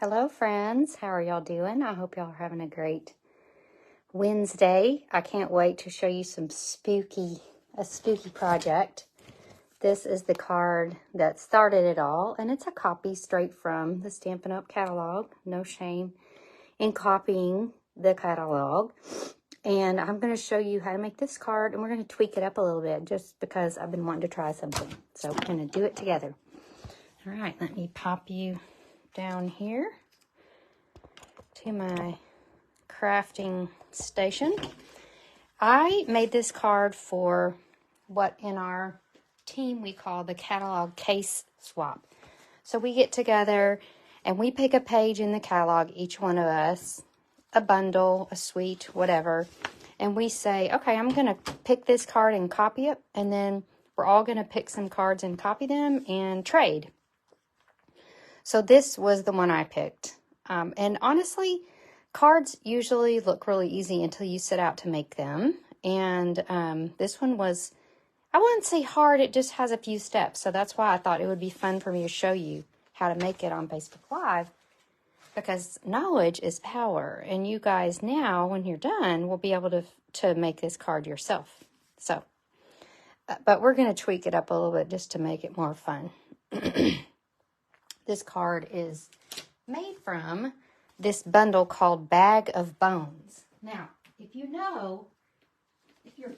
Hello friends, how are y'all doing? I hope y'all are having a great Wednesday. I can't wait to show you a spooky project. This is the card that started it all, and it's a copy straight from the Stampin' Up! Catalog. No shame in copying the catalog. And I'm going to show you how to make this card, and we're going to tweak it up a little bit just because I've been wanting to try something. So we're going to do it together. All right, let me pop you down here to my crafting station. I made this card for what in our team we call the catalog case swap. So we get together and we pick a page in the catalog, each one of us, a bundle, a suite, whatever, and we say, okay, I'm going to pick this card and copy it, and then we're all going to pick some cards and copy them and trade. So this was the one I picked. And honestly, cards usually look really easy until you set out to make them. And this one was, I wouldn't say hard, it just has a few steps. So that's why I thought it would be fun for me to show you how to make it on Facebook Live. Because knowledge is power. And you guys now, when you're done, will be able to make this card yourself. So, but we're going to tweak it up a little bit just to make it more fun. This card is made from this bundle called Bag of Bones. Now, if you're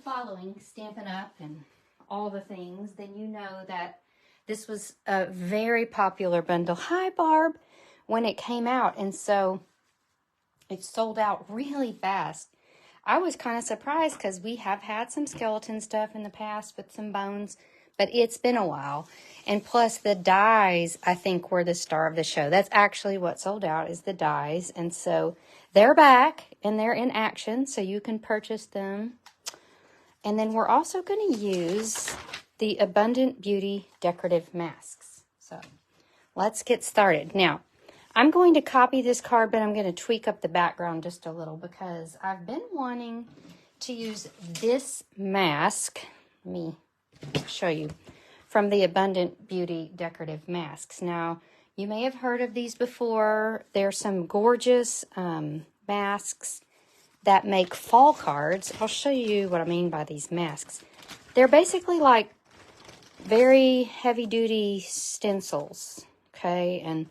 following Stampin' Up! And all the things, then you know that this was a very popular bundle. Hi, Barb! When it came out, and so it sold out really fast. I was kind of surprised because we have had some skeleton stuff in the past with some bones, but it's been a while. And plus the dies, I think, were the star of the show. That's actually what sold out, is the dies. And so they're back and they're in action, so you can purchase them. And then we're also going to use the Abundant Beauty Decorative Masks. So let's get started. Now, I'm going to copy this card, but I'm going to tweak up the background just a little because I've been wanting to use this mask. Let me show you, from the Abundant Beauty Decorative Masks. Now, you may have heard of these before. There's some gorgeous masks that make fall cards. I'll show you what I mean by these masks. They're basically like very heavy-duty stencils, okay? And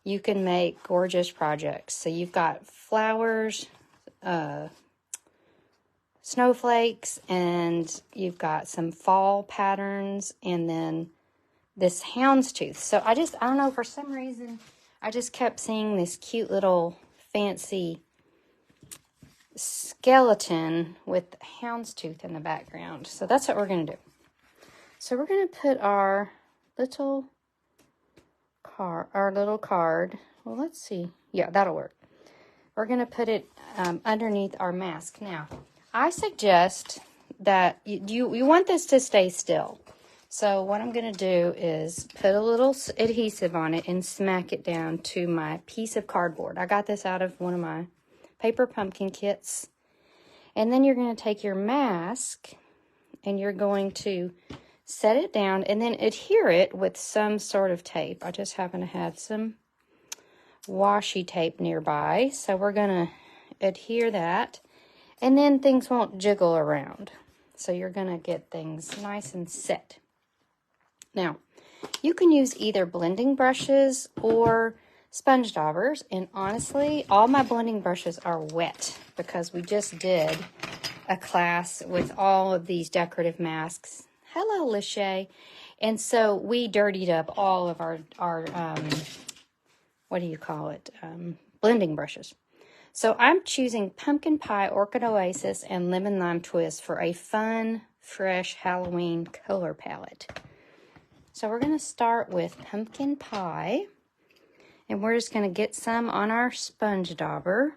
you can make gorgeous projects. So you've got flowers, snowflakes, and you've got some fall patterns, and then this houndstooth. So I don't know, for some reason, I just kept seeing this cute little fancy skeleton with houndstooth in the background. So that's what we're going to do. So we're going to put our little card. Well, let's see. Yeah, that'll work. We're going to put it underneath our mask. Now, I suggest that you want this to stay still. So what I'm going to do is put a little adhesive on it and smack it down to my piece of cardboard. I got this out of one of my paper pumpkin kits. And then you're going to take your mask and you're going to set it down and then adhere it with some sort of tape. I just happen to have some washi tape nearby, so we're going to adhere that, and then things won't jiggle around. So you're going to get things nice and set. Now, you can use either blending brushes or sponge daubers, and honestly, all my blending brushes are wet because we just did a class with all of these decorative masks. Hello, Lachey. And so we dirtied up all of our what do you call it? Blending brushes. So I'm choosing Pumpkin Pie, Orchid Oasis, and Lemon Lime Twist for a fun, fresh Halloween color palette. So we're going to start with Pumpkin Pie. And we're just going to get some on our sponge dauber.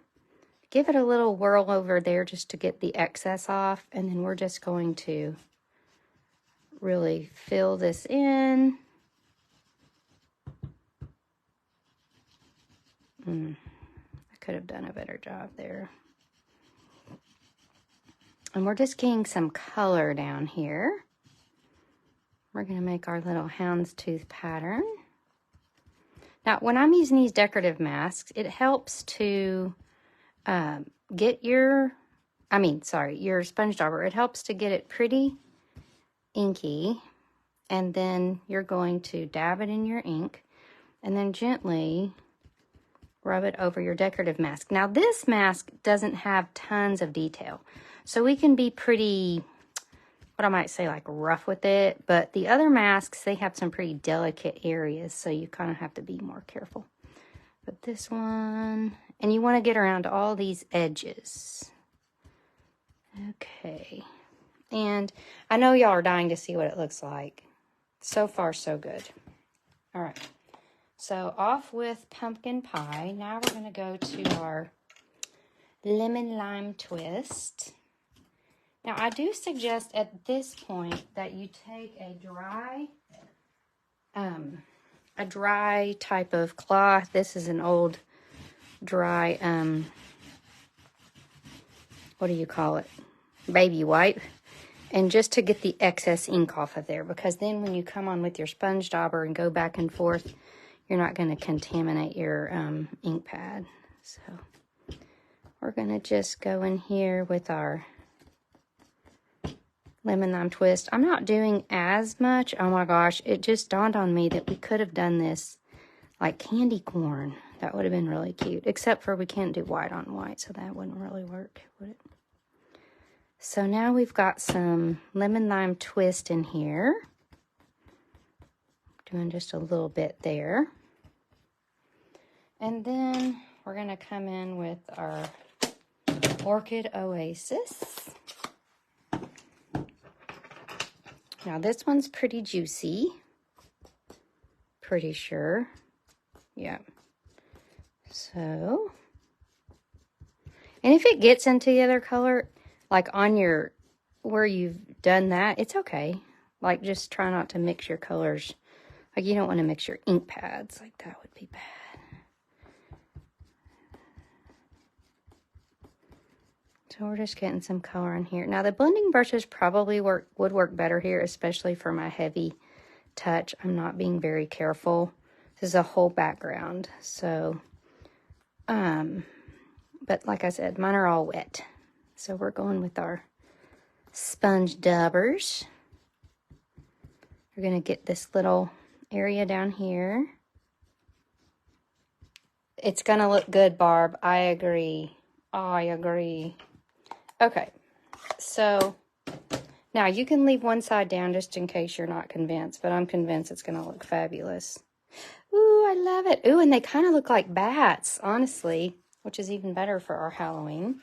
Give it a little whirl over there just to get the excess off. And then we're just going to really fill this in. I could have done a better job there. And we're just getting some color down here. We're going to make our little houndstooth pattern. Now, when I'm using these decorative masks, it helps to get your sponge dauber. It helps to get it pretty inky, and then you're going to dab it in your ink, and then gently rub it over your decorative mask. Now, this mask doesn't have tons of detail, so we can be pretty, what I might say, like rough with it, but the other masks, they have some pretty delicate areas, so you kind of have to be more careful. But this one, and you want to get around all these edges. Okay, and I know y'all are dying to see what it looks like. So far, so good. All right, so off with pumpkin pie. Now we're going to go to our lemon lime twist. Now, I do suggest at this point that you take a dry type of cloth. This is an old dry, what do you call it? Baby wipe. And just to get the excess ink off of there, because then when you come on with your sponge dauber and go back and forth, you're not going to contaminate your ink pad. So we're going to just go in here with our lemon lime twist. I'm not doing as much. Oh my gosh, it just dawned on me that we could have done this like candy corn. That would have been really cute, except for we can't do white on white, so that wouldn't really work, would it? So now we've got some lemon lime twist in here. Doing just a little bit there. And then we're going to come in with our Orchid Oasis. Now, this one's pretty juicy. Pretty sure. Yeah. So. And if it gets into the other color, like on your, where you've done that, it's okay. Like, just try not to mix your colors. Like, you don't want to mix your ink pads. Like, that would be bad. So we're just getting some color in here. Now, the blending brushes probably would work better here, especially for my heavy touch. I'm not being very careful. This is a whole background. So, but like I said, mine are all wet. So we're going with our sponge daubers. We're going to get this little area down here. It's going to look good, Barb. I agree. I agree. Okay, so now you can leave one side down just in case you're not convinced, but I'm convinced it's going to look fabulous. Ooh, I love it. Ooh, and they kind of look like bats, honestly, which is even better for our Halloween.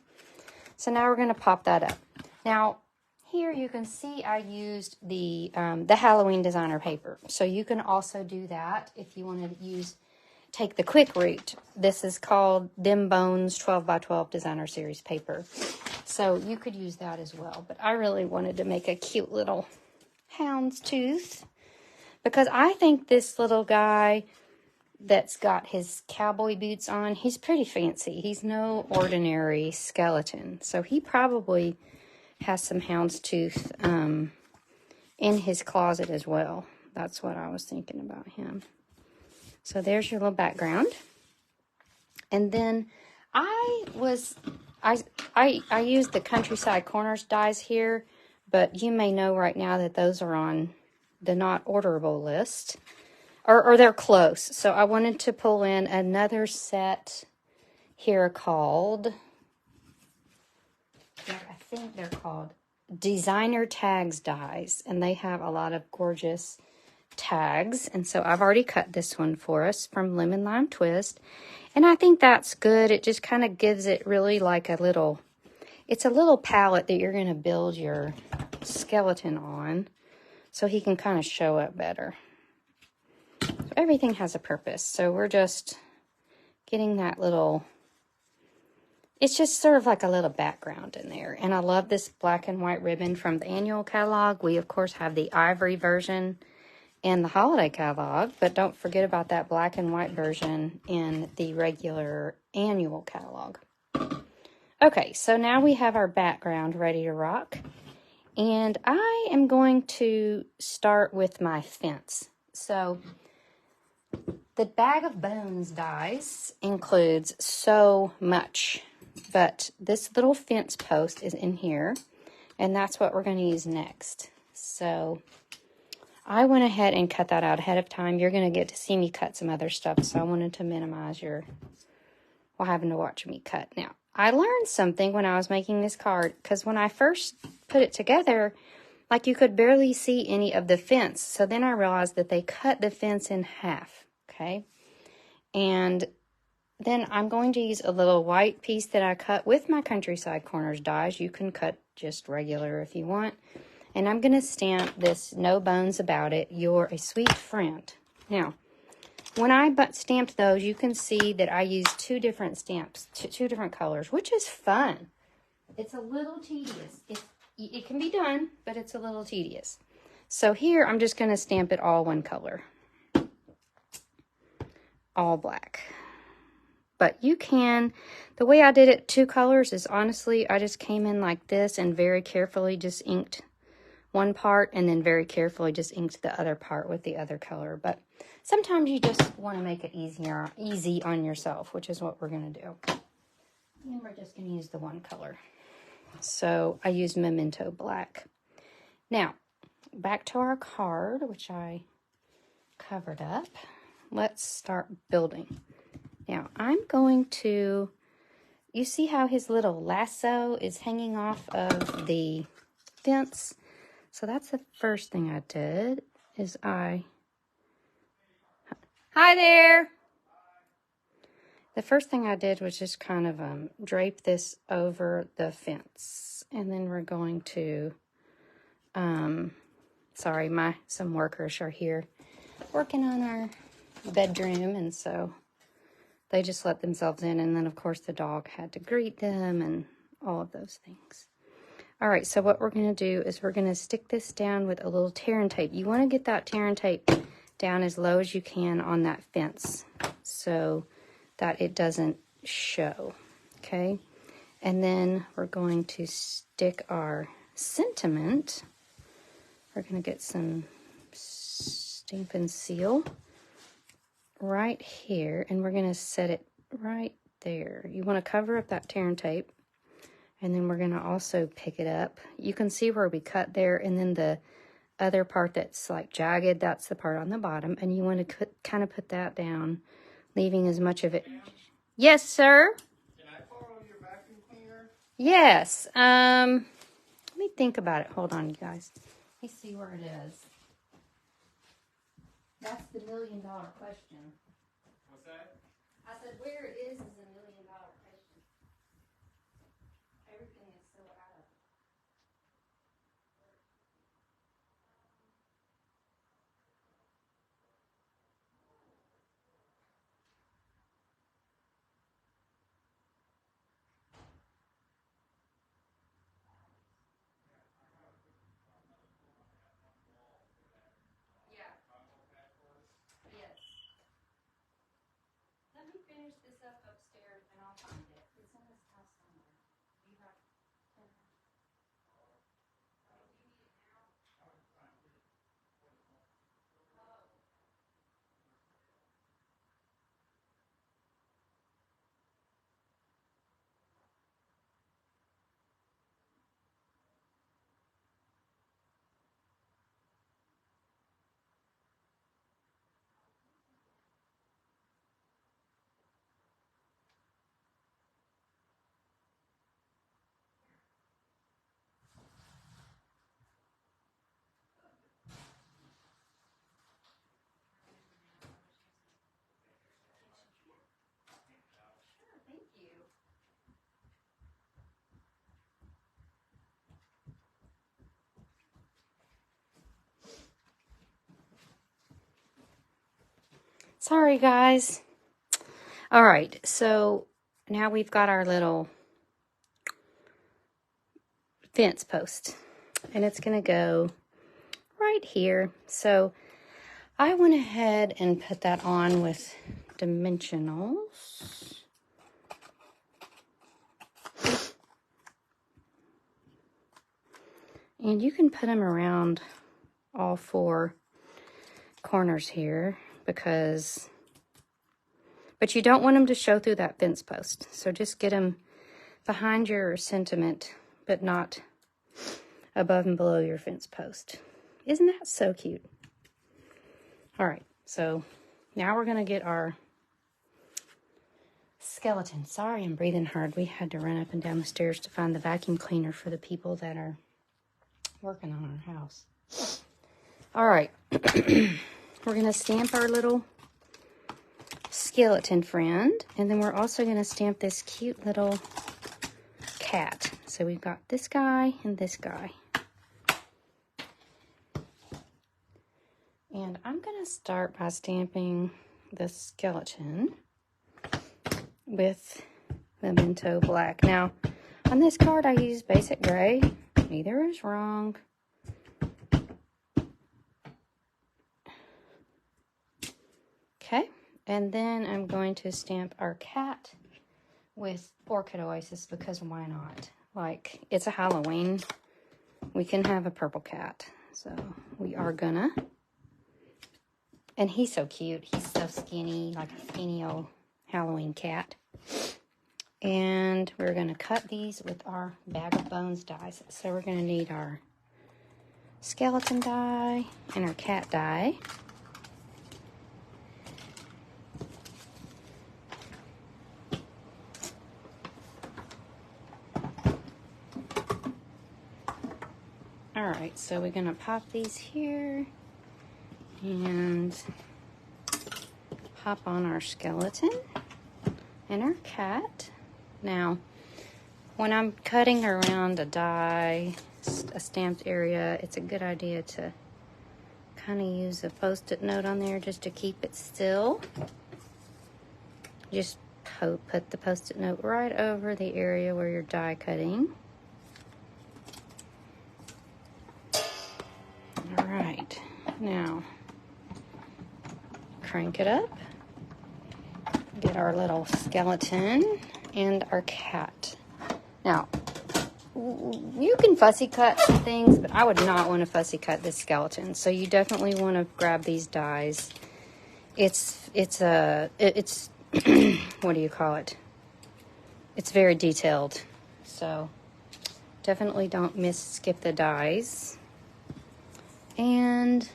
So now we're going to pop that up. Now, here you can see I used the Halloween designer paper. So you can also do that if you want to take the quick route. This is called Dim Bones 12x12 Designer Series paper. So you could use that as well. But I really wanted to make a cute little houndstooth, because I think this little guy that's got his cowboy boots on, he's pretty fancy. He's no ordinary skeleton. So he probably has some houndstooth in his closet as well. That's what I was thinking about him. So there's your little background. And then I used the Countryside Corners dies here, but you may know right now that those are on the not orderable list, or they're close. So I wanted to pull in another set here called, I think they're called Designer Tags dies, and they have a lot of gorgeous tags. And so I've already cut this one for us from Lemon Lime Twist, and I think that's good. It just kind of gives it really like a little, it's a little palette that you're going to build your skeleton on, so he can kind of show up better. So everything has a purpose. So we're just getting that little, it's just sort of like a little background in there. And I love this black and white ribbon from the annual catalog. We, of course, have the ivory version in the holiday catalog, but don't forget about that black and white version in the regular annual catalog. Okay, so now we have our background ready to rock. And I am going to start with my fence. So The bag of bones dies includes so much, but this little fence post is in here, and that's what we're going to use next. So I went ahead and cut that out ahead of time. You're going to get to see me cut some other stuff, so I wanted to minimize your, well, having to watch me cut. Now, I learned something when I was making this card, because when I first put it together, like you could barely see any of the fence. So then I realized that they cut the fence in half, okay? And then I'm going to use a little white piece that I cut with my Countryside Corners dies. You can cut just regular if you want. And I'm going to stamp this "No Bones About It, You're a Sweet Friend." Now, when I stamped those, you can see that I used two different stamps, two different colors, which is fun. It's a little tedious. It can be done, but it's a little tedious. So here, I'm just going to stamp it all one color. All black. But you can, the way I did it, two colors, is honestly, I just came in like this and very carefully just inked one part and then very carefully just inked the other part with the other color. But sometimes you just want to make it easy on yourself, which is what we're going to do. And we're just going to use the one color. So I used Memento Black. Now, back to our card, which I covered up. Let's start building. Now, I'm going to, you see how his little lasso is hanging off of the fence? So that's the first thing I did, is hi there! The first thing I did was just kind of drape this over the fence. And then we're going to, sorry, some workers are here working on our bedroom, and so they just let themselves in, and then of course the dog had to greet them and all of those things. All right, so what we're going to do is we're going to stick this down with a little tear and tape. You want to get that tear and tape down as low as you can on that fence so that it doesn't show, okay? And then we're going to stick our sentiment. We're going to get some stamp and seal right here, and we're going to set it right there. You want to cover up that tear and tape, and then we're going to also pick it up. You can see where we cut there, and then the other part that's like jagged, that's the part on the bottom, and you want to kind of put that down, leaving as much of it. Yes, sir? Can I borrow your vacuum cleaner? Yes. Let me think about it. Hold on, you guys. Let me see where it is. That's the $1 million question. What's that? I said, where it is $1 million question. Everything is so out of it. Yeah. Yes. Let me finish this up upstairs and I'll find it. It's in this house somewhere. You have. Thank you. Sorry, guys. All right, so now we've got our little fence post, and it's going to go right here. So I went ahead and put that on with dimensionals. And you can put them around all four corners here because But you don't want them to show through that fence post. So just get them behind your sentiment, but not above and below your fence post. Isn't that so cute? All right, so now we're going to get our skeleton. Sorry, I'm breathing hard. We had to run up and down the stairs to find the vacuum cleaner for the people that are working on our house. All right, we're going to stamp our little skeleton friend, and then we're also going to stamp this cute little cat. So we've got this guy and this guy. And I'm going to start by stamping the skeleton with Memento Black. Now, on this card, I use basic gray. Neither is wrong. Okay, and then I'm going to stamp our cat with Orchid Oasis, because why not? Like, it's a Halloween. We can have a purple cat. So we are gonna. And he's so cute. He's so skinny, like a skinny old Halloween cat. And we're going to cut these with our bag of bones dies. So we're going to need our skeleton die and our cat die. All right, so we're going to pop these here and pop on our skeleton and our cat. Now, when I'm cutting around a die, a stamped area, it's a good idea to kind of use a Post-it note on there just to keep it still. Just put the Post-it note right over the area where you're die cutting. All right, now crank it up. Get our little skeleton and our cat. Now, you can fussy cut some things, but I would not want to fussy cut this skeleton. So you definitely want to grab these dies. It's what do you call it? It's very detailed. So definitely don't skip the dies. And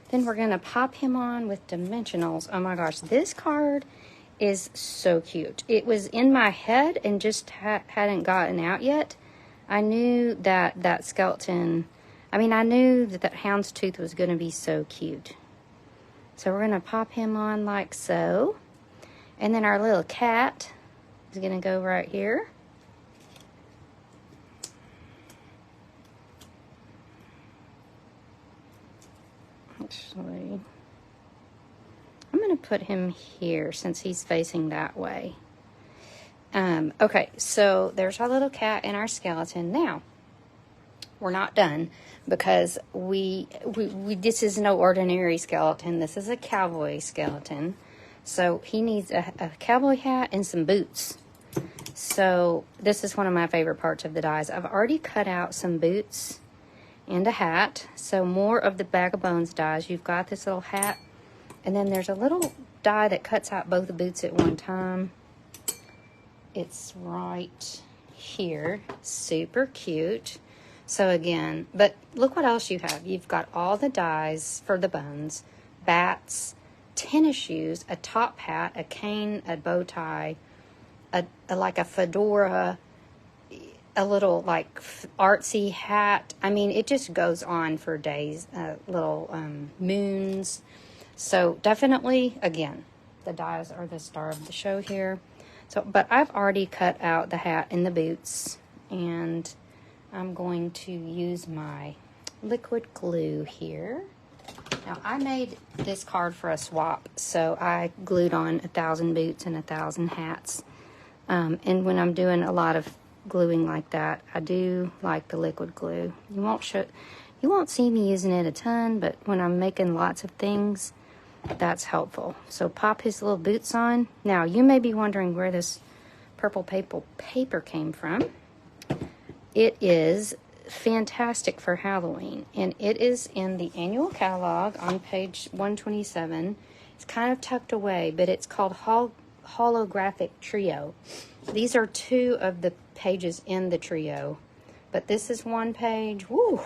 then we're going to pop him on with dimensionals. Oh my gosh, this card is so cute. It was in my head and just hadn't gotten out yet. I knew that skeleton, I knew that houndstooth was going to be so cute. So we're going to pop him on like so. And then our little cat is going to go right here. Actually, I'm going to put him here since he's facing that way. Okay, so there's our little cat and our skeleton. Now, we're not done because this is no ordinary skeleton. This is a cowboy skeleton. So he needs a cowboy hat and some boots. So this is one of my favorite parts of the dies. I've already cut out some boots and a hat. So more of the bag of bones dies. You've got this little hat, and then there's a little die that cuts out both the boots at one time. It's right here. Super cute. So again, but look what else you have. You've got all the dies for the bones, bats, tennis shoes, a top hat, a cane, a bow tie, like a fedora, a little like artsy hat. It just goes on for days. Little moons. So definitely, again, the dies are the star of the show here. So, but I've already cut out the hat and the boots, and I'm going to use my liquid glue here. Now, I made this card for a swap, so I glued on 1,000 boots and 1,000 hats. And when I'm doing a lot of gluing like that, I do like the liquid glue. You won't see me using it a ton, but when I'm making lots of things, that's helpful. So pop his little boots on. Now, you may be wondering where this purple paper came from. It is fantastic for Halloween, and it is in the annual catalog on page 127. It's kind of tucked away, but it's called Holographic Trio. These are 2 of the pages in the trio, but this is one page. Woo!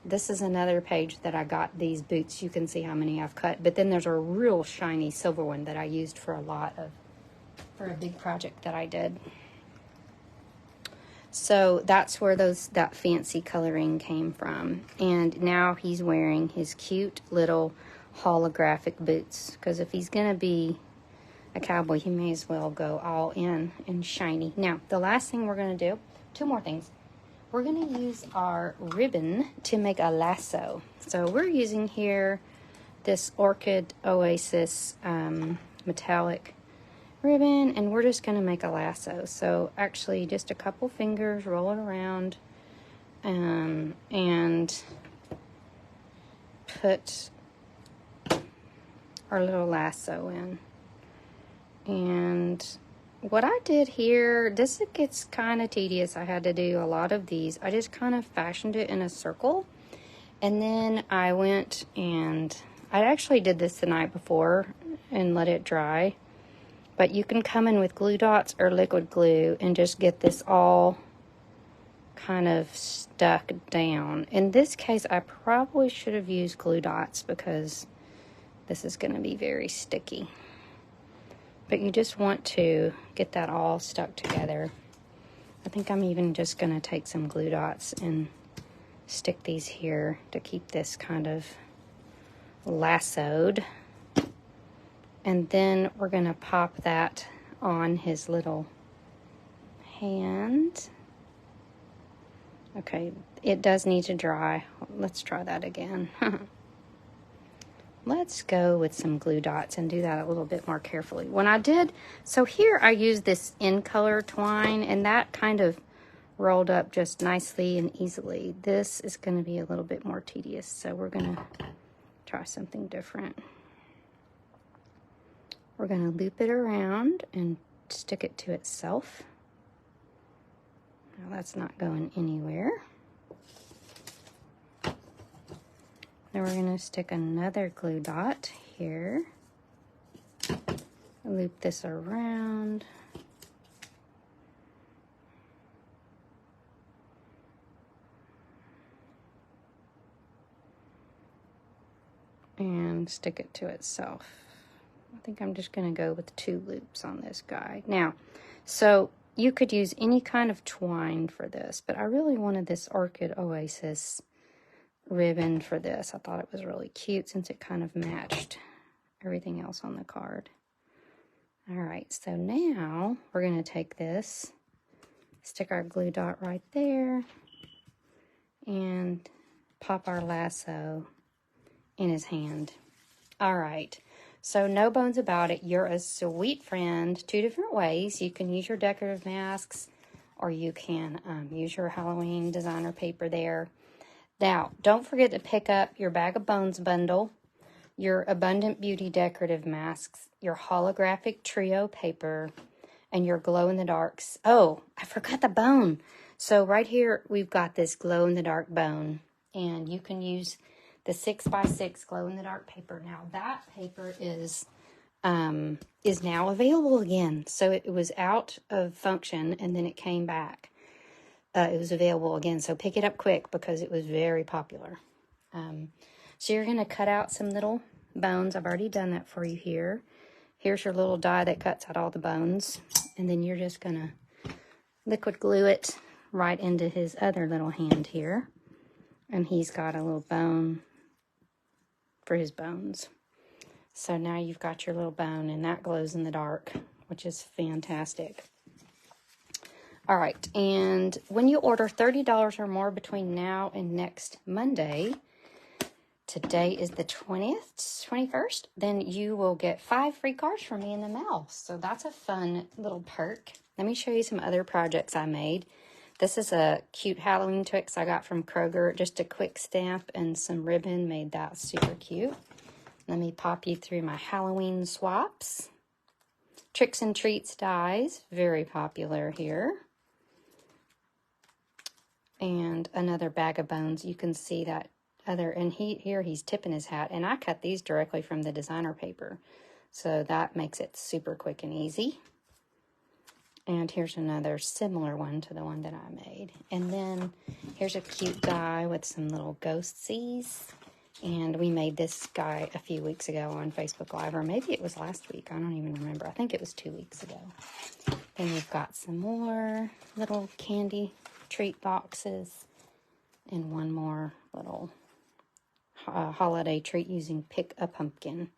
This is another page that I got these boots. You can see how many I've cut, but then there's a real shiny silver one that I used for for a big project that I did. So that's where that fancy coloring came from. And now he's wearing his cute little holographic boots, because if he's gonna be a cowboy, he may as well go all in and shiny. Now, the last thing we're gonna do, 2 more things. We're gonna use our ribbon to make a lasso. So we're using here this Orchid Oasis metallic ribbon, and we're just gonna make a lasso. So actually just a couple fingers, roll it around, and put our little lasso in. And what I did here, this gets kind of tedious. I had to do a lot of these. I just kind of fashioned it in a circle, and then I went and I actually did this the night before and let it dry. But you can come in with glue dots or liquid glue and just get this all kind of stuck down. In this case, I probably should have used glue dots because this is going to be very sticky. But you just want to get that all stuck together. I think I'm even just going to take some glue dots and stick these here to keep this kind of lassoed. And then we're going to pop that on his little hand. Okay, it does need to dry. Let's try that again. Let's go with some glue dots and do that a little bit more carefully. When I did, so here I used this in color twine, and that kind of rolled up just nicely and easily. This is going to be a little bit more tedious, so we're going to try something different. We're going to loop it around and stick it to itself. Now that's not going anywhere. Then we're going to stick another glue dot here. Loop this around. And stick it to itself. I think I'm just going to go with 2 loops on this guy. Now, so you could use any kind of twine for this, but I really wanted this Orchid Oasis ribbon for this. I thought it was really cute since it kind of matched everything else on the card. All right, so now we're going to take this, stick our glue dot right there, and pop our lasso in his hand. All right. So no bones about it. You're a sweet friend. 2 different ways. You can use your decorative masks, or you can use your Halloween designer paper there. Now, don't forget to pick up your Bag of Bones bundle, your Abundant Beauty Decorative Masks, your Holographic Trio paper, and your glow-in-the-darks. Oh, I forgot the bone. So right here, we've got this glow-in-the-dark bone, and you can use the 6x6 glow-in-the-dark paper. Now, that paper is now available again. So it was out of function, and then it came back. It was available again, so pick it up quick because it was very popular. So you're going to cut out some little bones. I've already done that for you here. Here's your little die that cuts out all the bones, and then you're just going to liquid glue it right into his other little hand here. And he's got a little bone for his bones. So now you've got your little bone, and that glows in the dark, which is fantastic. All right, and when you order $30 or more between now and next Monday, today is the 21st, then you will get 5 free cards from me in the mail. So that's a fun little perk. Let me show you some other projects I made. This is a cute Halloween Twix I got from Kroger. Just a quick stamp and some ribbon made that super cute. Let me pop you through my Halloween swaps. Tricks and Treats dies, very popular here. And another Bag of Bones. You can see that other, and here he's tipping his hat, and I cut these directly from the designer paper, so that makes it super quick and easy. And here's another similar one to the one that I made. And then here's a cute guy with some little ghostsies. And we made this guy a few weeks ago on Facebook Live, or maybe it was last week. I don't even remember. I think it was 2 weeks ago. Then we've got some more little candy treat boxes and one more little holiday treat using Pick a Pumpkin.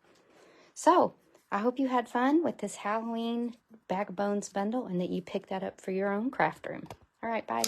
So, I hope you had fun with this Halloween Bag of Bones bundle and that you picked that up for your own craft room. All right, bye.